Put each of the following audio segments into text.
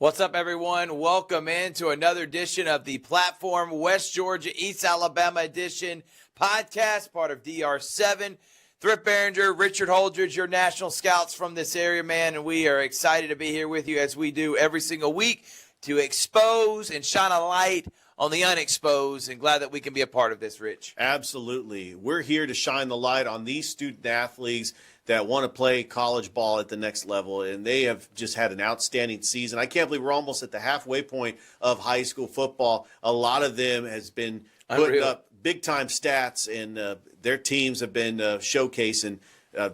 What's up, everyone? Welcome into another edition of the Platform West Georgia, East Alabama edition podcast, part of DR7. Thrift Behringer, Richard Holdridge, your national scouts from this area, man, and we are excited to be here with you as we do every single week to expose and shine a light on the unexposed, and glad that we can be a part of this, Rich. Absolutely. We're here to shine the light on these student athletes that want to play college ball at the next level, and they have just had an outstanding season. I can't believe we're almost at the halfway point of high school football. A lot of them has been putting up big-time stats, and their teams have been showcasing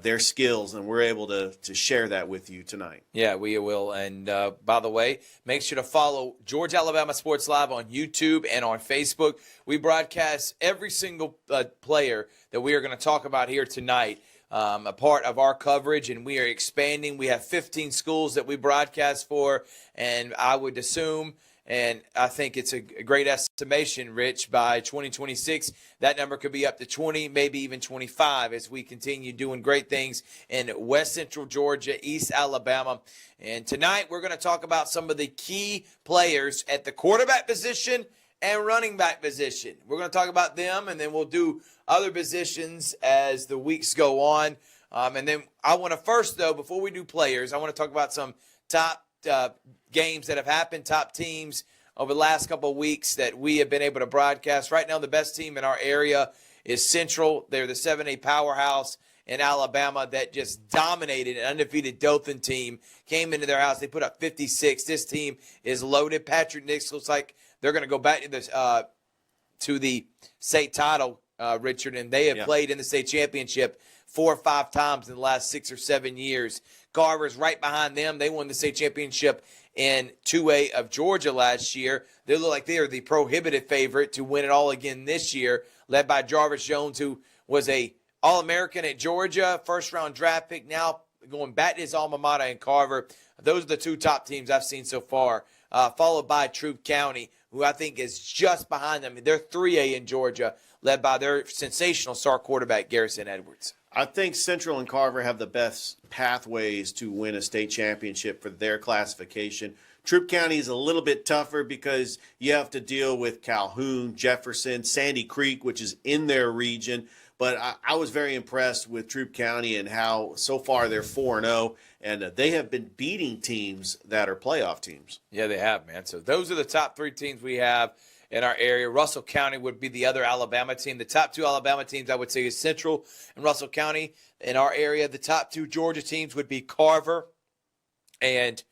their skills, and we're able to share that with you tonight. Yeah, we will. And by the way, make sure to follow Georgia Alabama Sports Live on YouTube and on Facebook. We broadcast every single player that we are going to talk about here tonight. A part of our coverage, and we are expanding. We have 15 schools that we broadcast for, and I would assume, and I think it's a great estimation, Rich, by 2026, that number could be up to 20, maybe even 25 as we continue doing great things in West Central Georgia, East Alabama. And tonight we're going to talk about some of the key players at the quarterback position and running back position. We're going to talk about them, and then we'll do other positions as the weeks go on. And then I want to first, though, before we do players, I want to talk about some top games that have happened, top teams over the last couple of weeks that we have been able to broadcast. Right now, the best team in our area is Central. They're the 7A powerhouse in Alabama that just dominated an undefeated Dothan team, came into their house. They put up 56. This team is loaded. Patrick Nix looks like they're going to go back to the state title, Richard, and they have played in the state championship 4 or 5 times in the last 6 or 7 years. Carver's right behind them. They won the state championship in 2A of Georgia last year. They look like they are the prohibitive favorite to win it all again this year, led by Jarvis Jones, who was a All-American at Georgia, first-round draft pick, now going back to his alma mater in Carver. Those are the 2 top teams I've seen so far, followed by Troup County, who I think is just behind them. They're 3A in Georgia, led by their sensational star quarterback, Garrison Edwards. I think Central and Carver have the best pathways to win a state championship for their classification. Troup County is a little bit tougher because you have to deal with Calhoun, Jefferson, Sandy Creek, which is in their region. But I was very impressed with Troup County and how so far they're 4-0, and they have been beating teams that are playoff teams. Yeah, they have, man. So those are the top 3 teams we have in our area. Russell County would be the other Alabama team. The top 2 Alabama teams, I would say, is Central and Russell County. In our area, the top 2 Georgia teams would be Carver and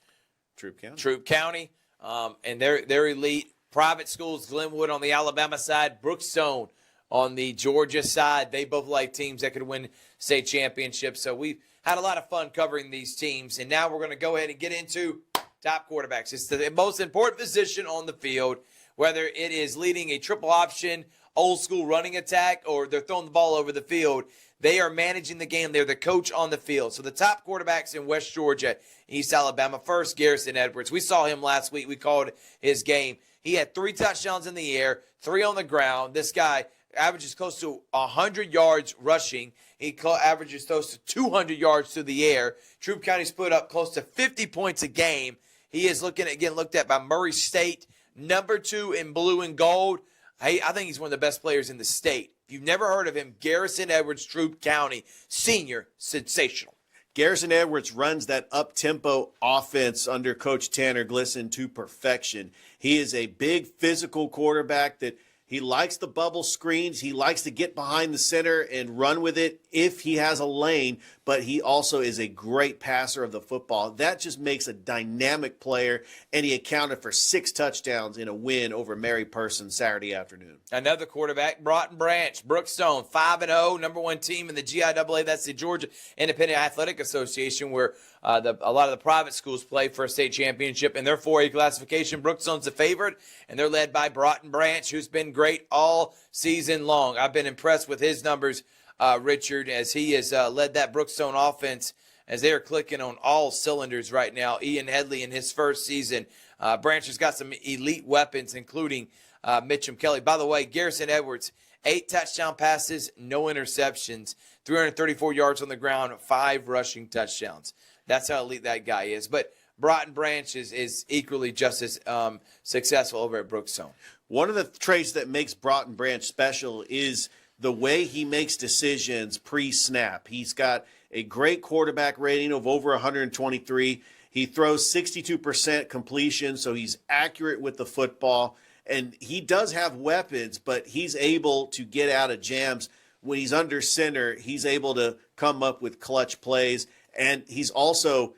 Troup County. And they're elite. Private schools, Glenwood on the Alabama side, Brookstone on the Georgia side. They both like teams that could win state championships. So we've had a lot of fun covering these teams. And now we're going to go ahead and get into top quarterbacks. It's the most important position on the field, whether it is leading a triple option, old school running attack, or they're throwing the ball over the field. They are managing the game. They're the coach on the field. So the top quarterbacks in West Georgia, East Alabama. First, Garrison Edwards. We saw him last week. We called his game. He had 3 touchdowns in the air, 3 on the ground. This guy averages close to 100 yards rushing. He averages close to 200 yards through the air. Troup County's put up close to 50 points a game. He is looked at by Murray State, number 2 in blue and gold. I think he's one of the best players in the state. If you've never heard of him, Garrison Edwards, Troup County, senior, sensational. Garrison Edwards runs that up-tempo offense under Coach Tanner Glisson to perfection. He is a big physical quarterback that he likes the bubble screens. He likes to get behind the center and run with it if he has a lane, but he also is a great passer of the football. That just makes a dynamic player, and he accounted for 6 touchdowns in a win over Mary Person Saturday afternoon. Another quarterback, Broughton Branch, Brookstone, 5-0, number 1 team in the GIAA. That's the Georgia Independent Athletic Association, where a lot of the private schools play for a state championship. In their 4A classification, Brookstone's the favorite, and they're led by Broughton Branch, who's been great all season long. I've been impressed with his numbers, Richard, as he has led that Brookstone offense as they are clicking on all cylinders right now. Ian Headley in his first season. Branch has got some elite weapons, including Mitchum Kelly. By the way, Garrison Edwards, 8 touchdown passes, no interceptions, 334 yards on the ground, 5 rushing touchdowns. That's how elite that guy is. But Broughton Branch is equally just as successful over at Brookstone. One of the traits that makes Broughton Branch special is the way he makes decisions pre-snap. He's got a great quarterback rating of over 123. He throws 62% completion, so he's accurate with the football. And he does have weapons, but he's able to get out of jams. When he's under center, he's able to come up with clutch plays. And he's also,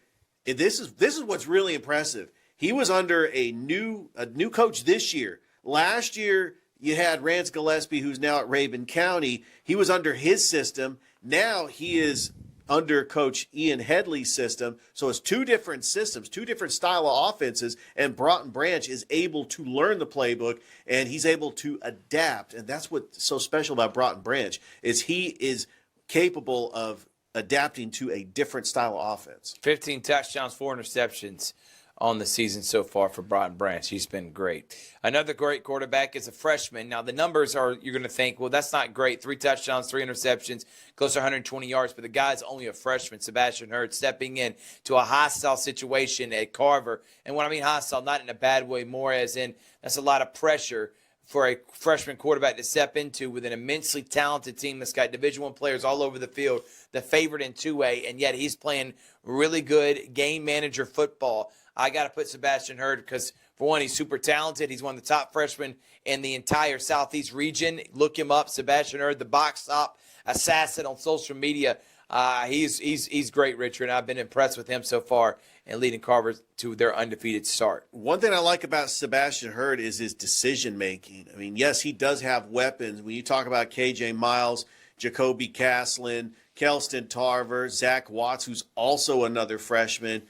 this is what's really impressive. He was under a new coach this year. Last year, you had Rance Gillespie, who's now at Rabun County. He was under his system. Now he is under Coach Ian Headley's system. So it's two different systems, two different style of offenses, and Broughton Branch is able to learn the playbook, and he's able to adapt. And that's what's so special about Broughton Branch is he is capable of adapting to a different style of offense. 15 touchdowns, 4 interceptions on the season so far for Broughton Branch. He's been great. Another great quarterback is a freshman. Now, the numbers are, you're going to think, well, that's not great. 3 touchdowns, 3 interceptions, close to 120 yards. But the guy's only a freshman, Sebastian Hurd, stepping in to a hostile situation at Carver. And when I mean hostile, not in a bad way, more as in that's a lot of pressure for a freshman quarterback to step into with an immensely talented team that's got Division I players all over the field, the favorite in 2A, and yet he's playing really good game manager football. I got to put Sebastian Hurd because, for one, he's super talented. He's one of the top freshmen in the entire Southeast region. Look him up, Sebastian Hurd, the box top assassin on social media. He's great, Richard, and I've been impressed with him so far in leading Carver to their undefeated start. One thing I like about Sebastian Hurd is his decision-making. I mean, yes, he does have weapons. When you talk about K.J. Miles, Jacoby Caslin, Kelston Tarver, Zach Watts, who's also another freshman,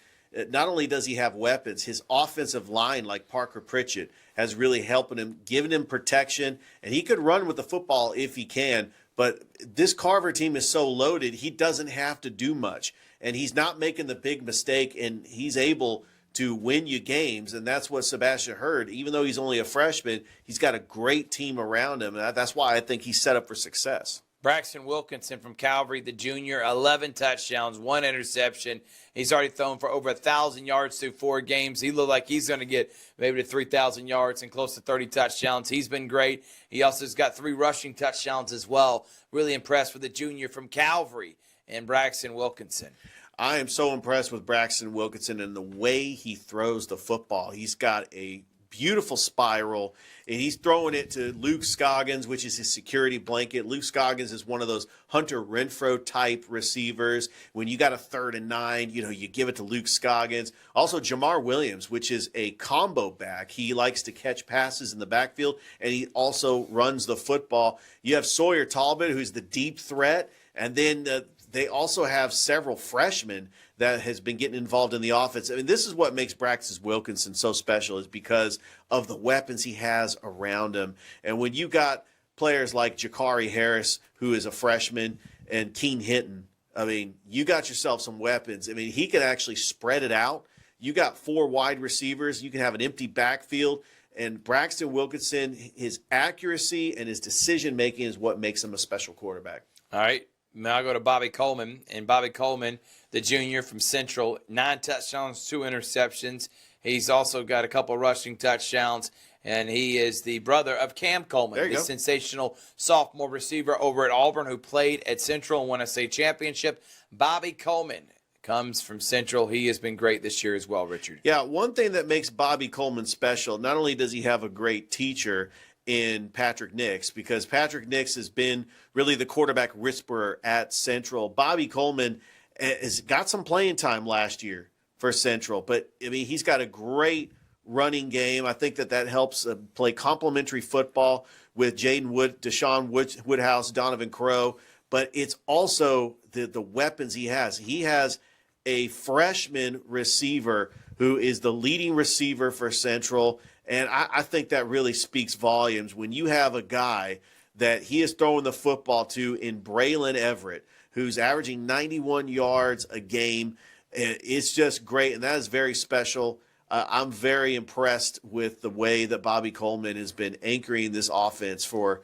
not only does he have weapons, his offensive line, like Parker Pritchett, has really helping him, giving him protection, and he could run with the football if he can. But this Carver team is so loaded, he doesn't have to do much. And he's not making the big mistake, and he's able to win you games. And that's what Sebastian Hurd, even though he's only a freshman, he's got a great team around him. And that's why I think he's set up for success. Braxton Wilkinson from Calvary, the junior, 11 touchdowns, 1 interception. He's already thrown for over 1,000 yards through 4 games. He looked like he's going to get maybe to 3,000 yards and close to 30 touchdowns. He's been great. He also has got 3 rushing touchdowns as well. Really impressed with the junior from Calvary and Braxton Wilkinson. I am so impressed with Braxton Wilkinson and the way he throws the football. He's got a beautiful spiral, and he's throwing it to Luke Scoggins, which is his security blanket. Luke Scoggins is one of those Hunter Renfro type receivers. When you got a 3rd and 9, you give it to Luke Scoggins. Also, Jamar Williams, which is a combo back. He likes to catch passes in the backfield, and he also runs the football. You have Sawyer Talbot, who's the deep threat, and then they also have several freshmen that has been getting involved in the offense. I mean, this is what makes Braxton Wilkinson so special is because of the weapons he has around him. And when you got players like Jakari Harris, who is a freshman, and Keen Hinton, I mean, you got yourself some weapons. I mean, he can actually spread it out. You got 4 wide receivers. You can have an empty backfield. And Braxton Wilkinson, his accuracy and his decision-making is what makes him a special quarterback. All right. Now I go to Bobby Coleman. And Bobby Coleman, the junior from Central, 9 touchdowns, 2 interceptions. He's also got a couple rushing touchdowns. And he is the brother of Cam Coleman, the sensational sophomore receiver over at Auburn who played at Central and won a state championship. Bobby Coleman comes from Central. He has been great this year as well, Richard. Yeah, one thing that makes Bobby Coleman special, not only does he have a great teacher in Patrick Nix, because Patrick Nix has been really the quarterback whisperer at Central. Bobby Coleman has got some playing time last year for Central, but I mean, he's got a great running game. I think that helps play complementary football with Jaden Wood, Deshaun Woodhouse, Donovan Crow, but it's also the weapons he has. He has a freshman receiver who is the leading receiver for Central. And I think that really speaks volumes when you have a guy that he is throwing the football to in Braylon Everett, who's averaging 91 yards a game. It's just great, and that is very special. I'm very impressed with the way that Bobby Coleman has been anchoring this offense for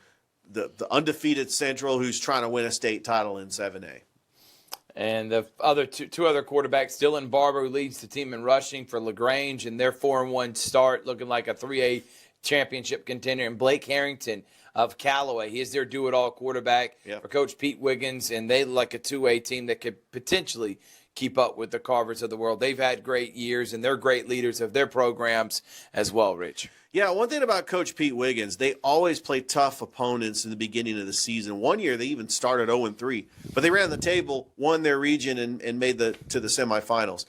the undefeated Central, who's trying to win a state title in 7A. And the other two other quarterbacks, Dylan Barber, who leads the team in rushing for LaGrange, and their 4-1 start, looking like a 3A championship contender, and Blake Harrington of Callaway. He is their do-it-all quarterback for Coach Pete Wiggins, and they look like a 2A team that could potentially keep up with the Carvers of the world. They've had great years, and they're great leaders of their programs as well, Rich. Yeah, one thing about Coach Pete Wiggins, they always play tough opponents in the beginning of the season. One year they even started 0-3, but they ran the table, won their region, and made to the semifinals.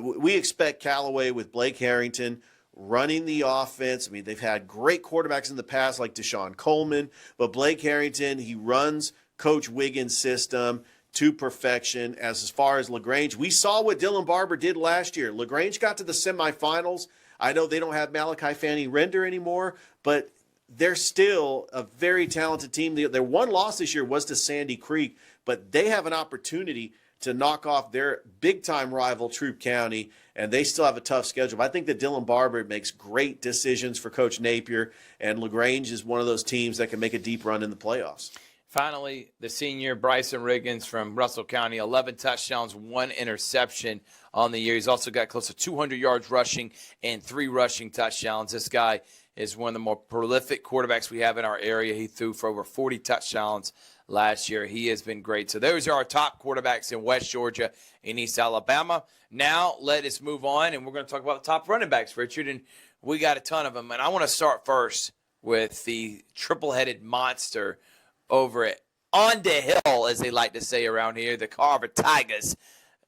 We expect Callaway with Blake Harrington running the offense. I mean, they've had great quarterbacks in the past like Deshaun Coleman, but Blake Harrington, he runs Coach Wiggins' system to perfection. As far as LaGrange, we saw what Dylan Barber did last year. LaGrange got to the semifinals. I know they don't have Malachi Fanny Render anymore, but they're still a very talented team. Their one loss this year was to Sandy Creek, but they have an opportunity to knock off their big-time rival, Troup County, and they still have a tough schedule. But I think that Dylan Barber makes great decisions for Coach Napier, and LaGrange is one of those teams that can make a deep run in the playoffs. Finally, the senior Bryson Riggins from Russell County, 11 touchdowns, 1 interception on the year. He's also got close to 200 yards rushing and 3 rushing touchdowns. This guy is one of the more prolific quarterbacks we have in our area. He threw for over 40 touchdowns last year. He has been great. So those are our top quarterbacks in West Georgia and East Alabama. Now let us move on, and we're going to talk about the top running backs, Richard, and we got a ton of them. And I want to start first with the triple-headed monster over it on the hill, as they like to say around here, the Carver Tigers.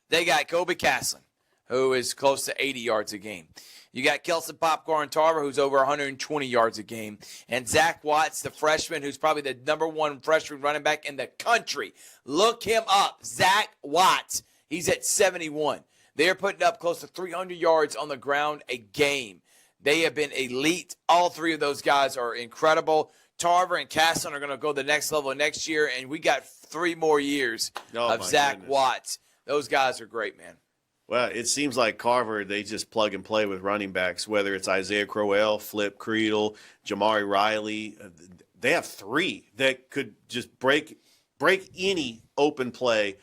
They got Kobe Castlin, who is close to 80 yards a game. You got Kelson Popcorn Tarver, who's over 120 yards a game. And Zach Watts, the freshman, who's probably the #1 freshman running back in the country. Look him up, Zach Watts. He's at 71. They're putting up close to 300 yards on the ground a game. They have been elite. All three of those guys are incredible. Tarver and Castlin are going to go the next level next year, and we got 3 more years of Zach Watts. Those guys are great, man. Well, it seems like Carver, they just plug and play with running backs, whether it's Isaiah Crowell, Flip Creedle, Jamari Riley. They have 3 that could just break any open play.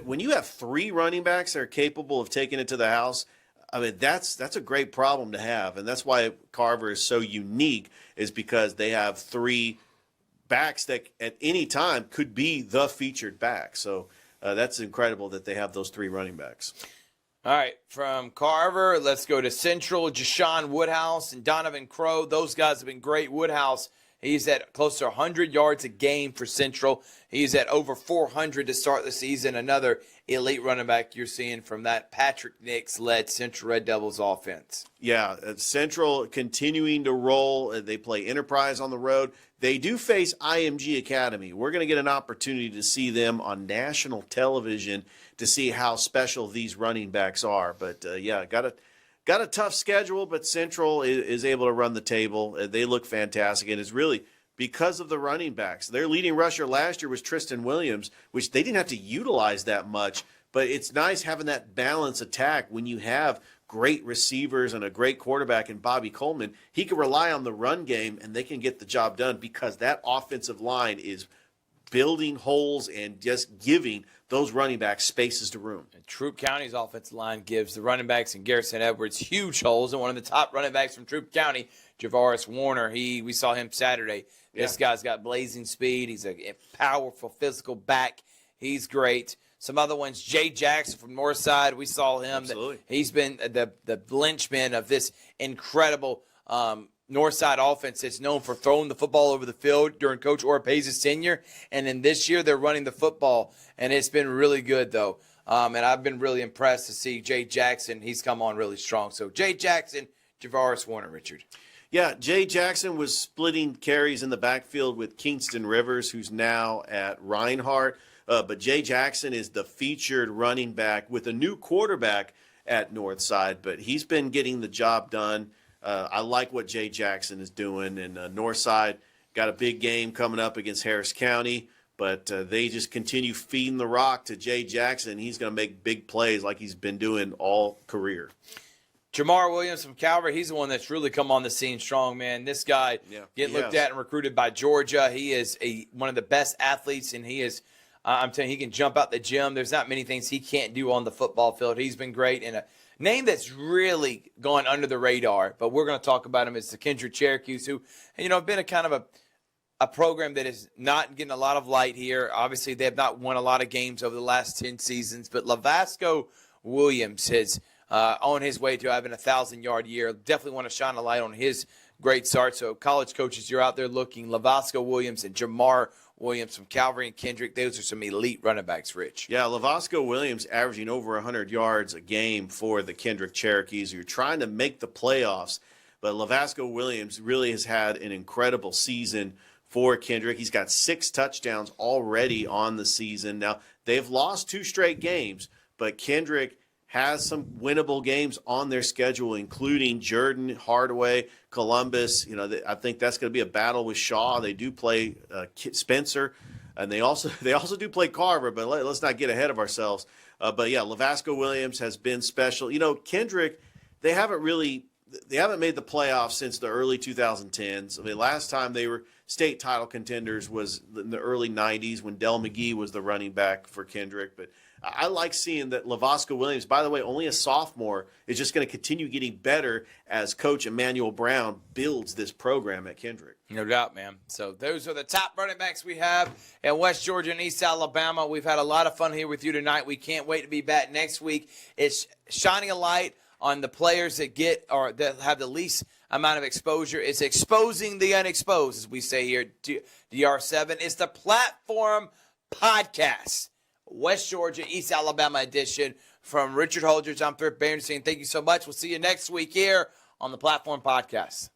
When you have 3 running backs that are capable of taking it to the house, I mean, that's a great problem to have, and that's why Carver is so unique, is because they have 3 backs that at any time could be the featured back. So that's incredible that they have those 3 running backs. All right, from Carver, let's go to Central. Jashawn Woodhouse and Donovan Crow, those guys have been great. Woodhouse, he's at close to 100 yards a game for Central. He's at over 400 to start the season. Another elite running back you're seeing from that Patrick Nix-led Central Red Devils offense. Yeah, Central continuing to roll. They play Enterprise on the road. They do face IMG Academy. We're going to get an opportunity to see them on national television to see how special these running backs are. But, yeah, got a tough schedule, but Central is able to run the table. They look fantastic, and it's really because of the running backs. Their leading rusher last year was Tristan Williams, which they didn't have to utilize that much. But it's nice having that balanced attack when you have great receivers and a great quarterback in Bobby Coleman. He can rely on the run game, and they can get the job done because that offensive line is building holes and just giving those running backs spaces to room. And Troup County's offensive line gives the running backs and Garrison Edwards huge holes. And one of the top running backs from Troup County, Javaris Warner, we saw him Saturday. This guy's got blazing speed. He's a powerful physical back. He's great. Some other ones, Jay Jackson from Northside, we saw him. Absolutely. He's been the linchpin of this incredible Northside offense that's known for throwing the football over the field during Coach Oropez's tenure. And then this year they're running the football, and it's been really good, though. And I've been really impressed to see Jay Jackson. He's come on really strong. So Jay Jackson, Javaris Warner, Richard. Yeah, Jay Jackson was splitting carries in the backfield with Kingston Rivers, who's now at Reinhardt. But Jay Jackson is the featured running back with a new quarterback at Northside. But he's been getting the job done. I like what Jay Jackson is doing. And Northside got a big game coming up against Harris County. But they just continue feeding the rock to Jay Jackson. He's going to make big plays like he's been doing all career. Jamar Williams from Calvert, he's the one that's really come on the scene strong, man. This guy getting looked at and recruited by Georgia. He is one of the best athletes, and he is I'm telling you, he can jump out the gym. There's not many things he can't do on the football field. He's been great. And a name that's really gone under the radar, but we're going to talk about him, is the Kendrick Cherokees, who, have been a kind of a program that is not getting a lot of light here. Obviously, they have not won a lot of games over the last 10 seasons, but Lavasco Williams is on his way to having a 1,000-yard year. Definitely want to shine a light on his great start. So college coaches, you're out there looking. Lavasco Williams and Jamar Williams from Calvary and Kendrick, those are some elite running backs, Rich. Yeah, Lavasco Williams averaging over 100 yards a game for the Kendrick Cherokees. You're trying to make the playoffs, but Lavasco Williams really has had an incredible season for Kendrick. He's got 6 touchdowns already on the season. Now, they've lost 2 straight games, but Kendrick has some winnable games on their schedule, including Jordan, Hardaway, Columbus. I think that's going to be a battle with Shaw. They do play Spencer, and they also do play Carver, but let's not get ahead of ourselves. But yeah, Lavasco Williams has been special. Kendrick, they haven't made the playoffs since the early 2010s. I mean, last time they were state title contenders was in the early 90s when Del McGee was the running back for Kendrick. But I like seeing that Lavasco Williams, by the way, only a sophomore, is just going to continue getting better as Coach Emmanuel Brown builds this program at Kendrick. No doubt, man. So those are the top running backs we have in West Georgia and East Alabama. We've had a lot of fun here with you tonight. We can't wait to be back next week. It's shining a light on the players that get or that have the least amount of exposure. It's exposing the unexposed, as we say here, DR7. It's the Platform Podcast, West Georgia, East Alabama edition. From Richard Holdridge, I'm Thrift Berenstein. Thank you so much. We'll see you next week here on the Platform Podcast.